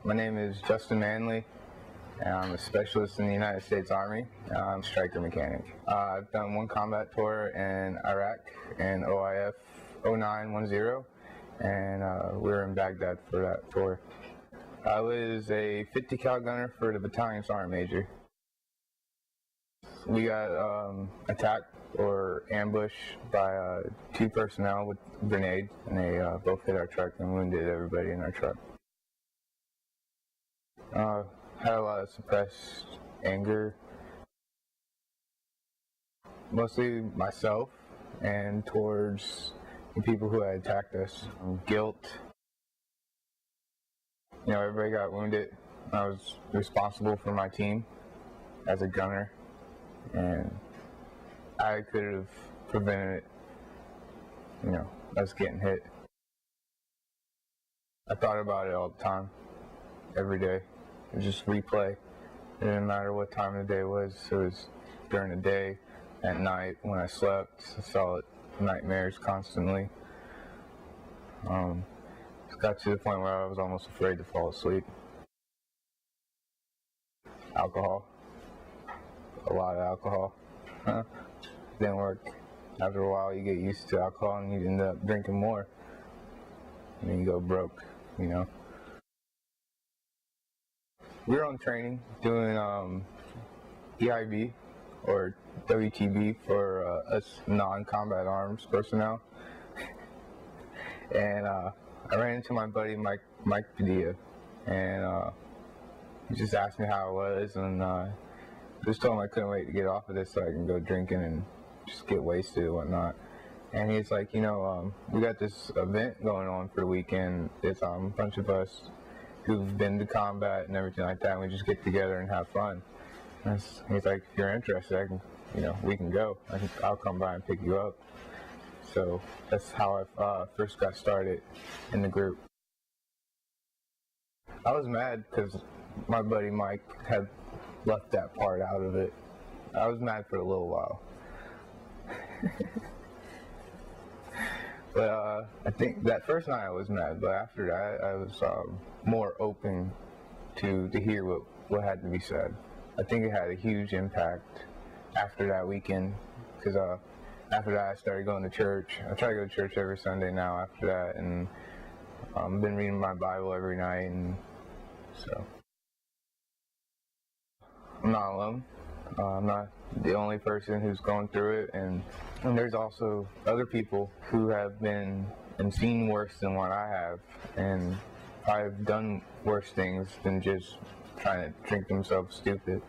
My name is Justin Manley, and I'm a specialist in the United States Army. I'm a striker mechanic. I've done one combat tour in Iraq in OIF 0910, and we were in Baghdad for that tour. I was a 50 cal gunner for the battalion sergeant major. We got attacked or ambushed by two personnel with grenades, and they both hit our truck and wounded everybody in our truck. Had a lot of suppressed anger, mostly myself and towards the people who had attacked us. Guilt. You know, everybody got wounded. I was responsible for my team as a gunner, and I could have prevented it, you know, us getting hit. I thought about it all the time, every day. It just replay. It didn't matter what time of the day it was. It was during the day, at night, when I slept. I saw it, nightmares constantly. It got to the point where I was almost afraid to fall asleep. Alcohol. A lot of alcohol. Didn't work. After a while you get used to alcohol and you end up drinking more. And then you go broke, you know. We were on training doing EIB or WTB for us non-combat arms personnel. And I ran into my buddy Mike Padilla, and he just asked me how I was, and just told him I couldn't wait to get off of this so I can go drinking and just get wasted and whatnot. And he's like, you know, we got this event going on for the weekend. It's a bunch of us who've been to combat and everything like that, and we just get together and have fun. And he's like, if you're interested, I can, you know, we can go. I'll come by and pick you up. So that's how I first got started in the group. I was mad because my buddy Mike had left that part out of it. I was mad for a little while. But I think that first night I was mad, but after that I was more open to hear what had to be said. I think it had a huge impact after that weekend, because after that I started going to church. I try to go to church every Sunday now after that, and I've been reading my Bible every night, and so I'm not alone. I'm not the only person who's going through it, and there's also other people who have been and seen worse than what I have, and I've done worse things than just trying to drink themselves stupid.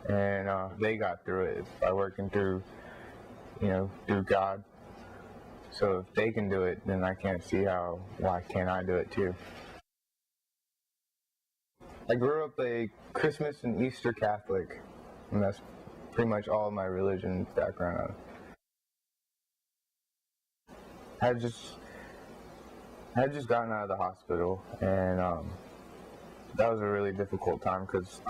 And they got through it by working through, you know, through God. So if they can do it, then I can't see why can't I do it too? I grew up a Christmas and Easter Catholic, and that's pretty much all of my religion background. I had just gotten out of the hospital, and that was a really difficult time because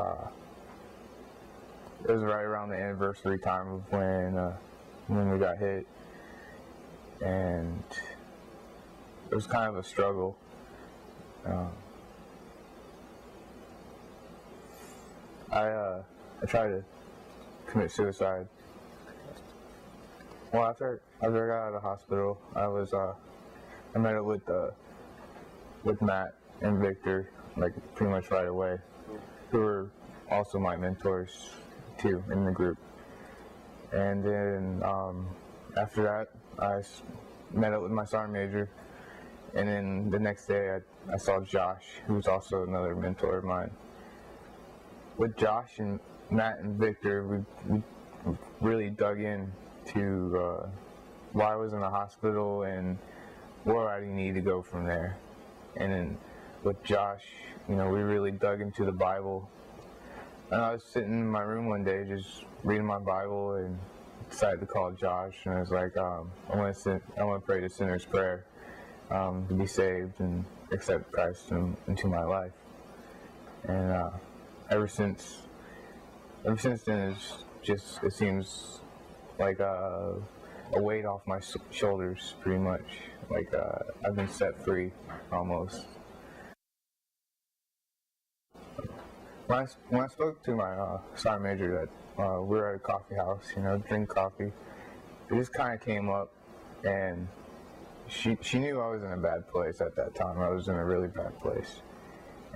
it was right around the anniversary time of when we got hit, and it was kind of a struggle. I tried to commit suicide. Well, after I got out of the hospital, I met up with Matt and Victor, like pretty much right away, who were also my mentors too in the group. And then after that, I met up with my sergeant major, and then the next day I saw Josh, who's also another mentor of mine. With Josh and Matt and Victor, we really dug into why I was in the hospital and where I need to go from there. And then with Josh, you know, we really dug into the Bible. And I was sitting in my room one day just reading my Bible and decided to call Josh, and I was like, I want to pray the sinner's prayer to be saved and accept Christ into my life. And ever since then, it seems like a weight off my shoulders, pretty much. Like I've been set free, almost. when I spoke to my sergeant major that we were at a coffee house, drink coffee, it just kind of came up, and she knew I was in a bad place at that time. I was in a really bad place,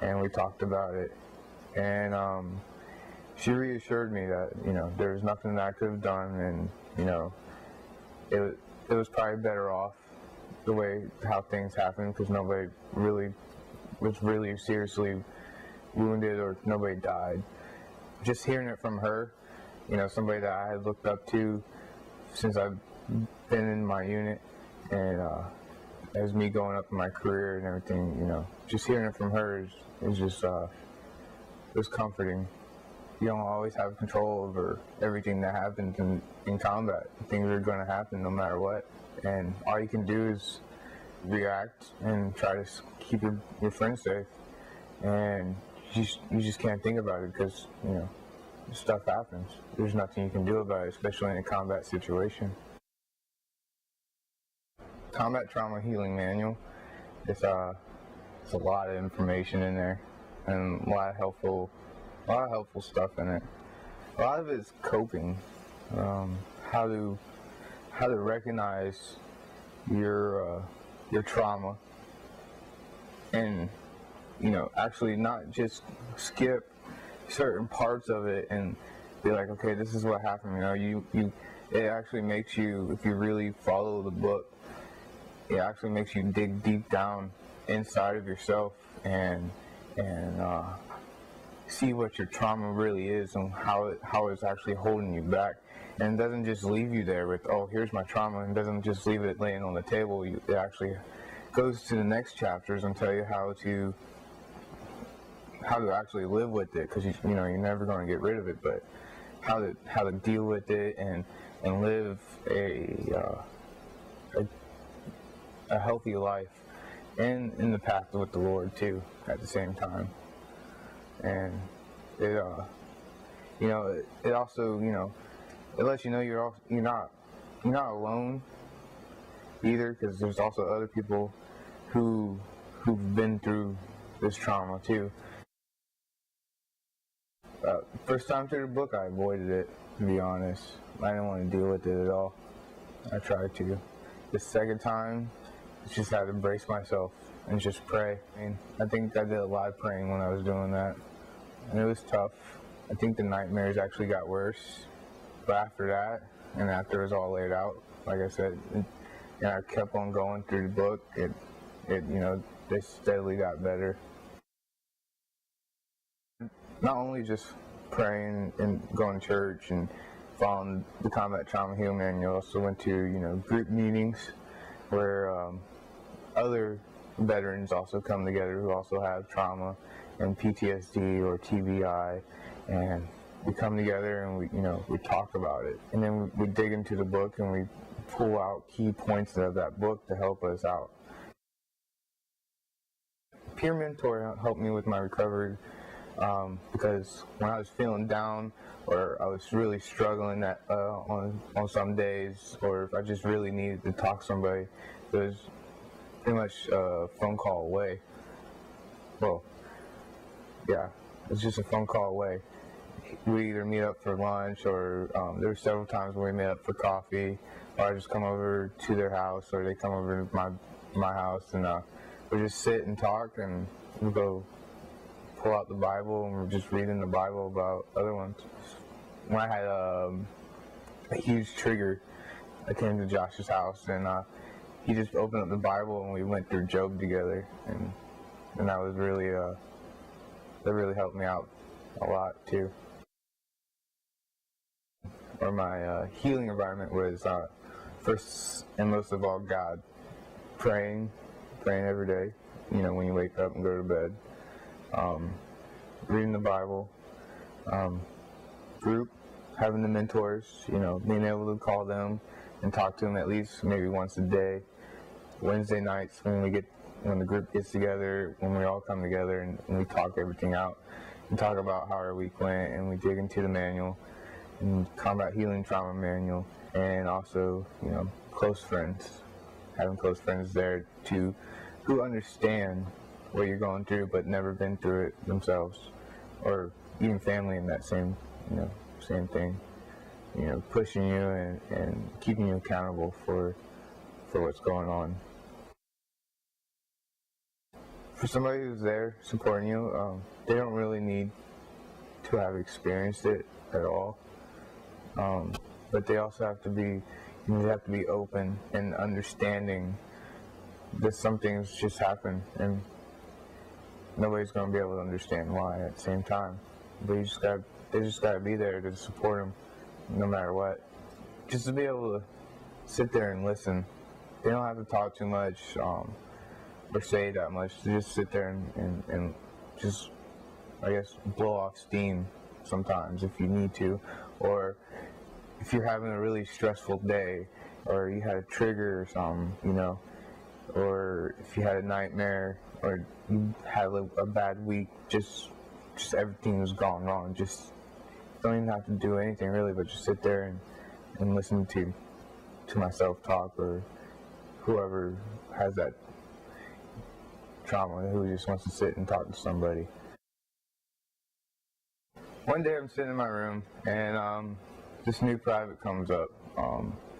and we talked about it, and she reassured me that there was nothing that I could have done, and it was probably better off the way how things happened, because nobody really was really seriously wounded or nobody died. Just hearing it from her, somebody that I had looked up to since I've been in my unit, and as me going up in my career and everything, just hearing it from her is just it was comforting. You don't always have control over everything that happens in combat. Things are going to happen no matter what, and all you can do is react and try to keep your friends safe, and you just can't think about it, because stuff happens. There's nothing you can do about it, especially in a combat situation. Combat Trauma Healing Manual. It's a lot of information in there, and a lot of helpful stuff in it. A lot of it's coping, how to recognize your trauma, and actually not just skip certain parts of it and be like, okay, this is what happened. It actually makes you, if you really follow the book, it actually makes you dig deep down inside of yourself and see what your trauma really is and how it's actually holding you back. And it doesn't just leave you there with, oh, here's my trauma, and doesn't just leave it laying on the table. It actually goes to the next chapters and tell you how to actually live with it, because you're never going to get rid of it, but how to deal with it and live a healthy life, and in the path with the Lord too at the same time. And it also it lets you know you're not alone either, because there's also other people who've been through this trauma too. First time through the book, I avoided it, to be honest. I didn't want to deal with it at all. I tried to. The second time, I just had to brace myself and just pray. I think I did a lot of praying when I was doing that, and it was tough. I think the nightmares actually got worse, but after that, and after it was all laid out, like I said, I kept on going through the book. They steadily got better. Not only just praying and going to church and following the Combat Trauma Healing Manual, also went to group meetings where other veterans also come together who also have trauma and PTSD or TBI, and we come together and we talk about it, and then we dig into the book and we pull out key points of that book to help us out. Peer mentor helped me with my recovery, because when I was feeling down, or I was really struggling on some days, or if I just really needed to talk to somebody, it was pretty much a phone call away. Well, yeah, it's just a phone call away. We either meet up for lunch, or there were several times where we met up for coffee, or I just come over to their house, or they come over to my house, and we just sit and talk, and we go pull out the Bible, and we're just reading the Bible about other ones. When I had a huge trigger, I came to Josh's house, and he just opened up the Bible, and we went through Job together, and that was really that really helped me out a lot too. Or my healing environment was first and most of all God. Praying every day, when you wake up and go to bed. Reading the Bible, group, having the mentors, being able to call them and talk to them at least maybe once a day. Wednesday nights when the group gets together, when we all come together and we talk everything out and talk about how our week went, and we dig into the manual and Combat Healing Trauma Manual, and also, close friends, having close friends there who understand what you're going through but never been through it themselves, or even family in that same, same thing. Pushing you and keeping you accountable for what's going on. For somebody who's there supporting you, they don't really need to have experienced it at all. But they also have to be, they have to be open and understanding that some things just happen, and nobody's going to be able to understand why at the same time. But they just got to be there to support them, no matter what. Just to be able to sit there and listen. They don't have to talk too much or say that much. To just sit there and just, I guess, blow off steam sometimes if you need to, or if you're having a really stressful day, or you had a trigger or something, or if you had a nightmare, or you had a bad week, just everything was gone wrong. Just don't even have to do anything really, but just sit there and listen to myself talk, or whoever has that trauma who just wants to sit and talk to somebody. One day I'm sitting in my room and this new private comes up.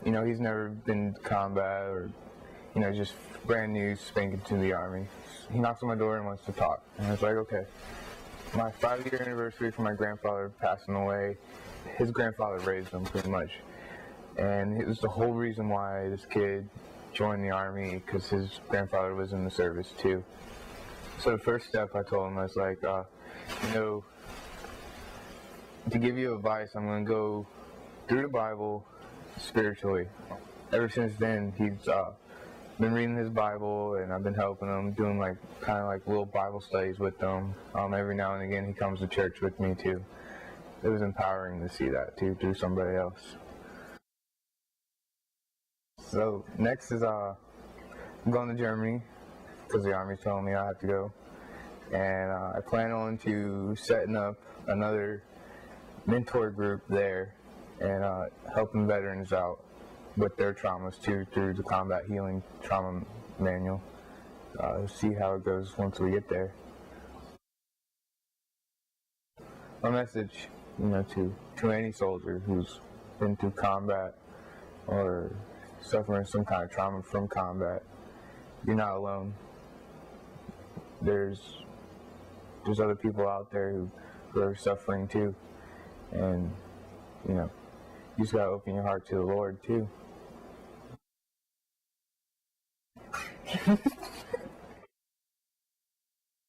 He's never been to combat, or just brand new, spanking to the Army. He knocks on my door and wants to talk. And I was like, okay. My 5-year anniversary for my grandfather passing away, his grandfather raised him pretty much. And it was the whole reason why this kid joined the Army, because his grandfather was in the service too. So the first step I told him, I was like, to give you advice, I'm going to go through the Bible spiritually. Ever since then, he's been reading his Bible, and I've been helping him, doing kind of little Bible studies with him. Every now and again, he comes to church with me too. It was empowering to see that too, through somebody else. So next is I'm going to Germany, because the Army's telling me I have to go. And I plan on setting up another mentor group there, and helping veterans out with their traumas too, through the Combat Healing Trauma Manual. See how it goes once we get there. My message, to any soldier who's been through combat or suffering some kind of trauma from combat, you're not alone. There's other people out there who are suffering too, and you just gotta open your heart to the Lord too.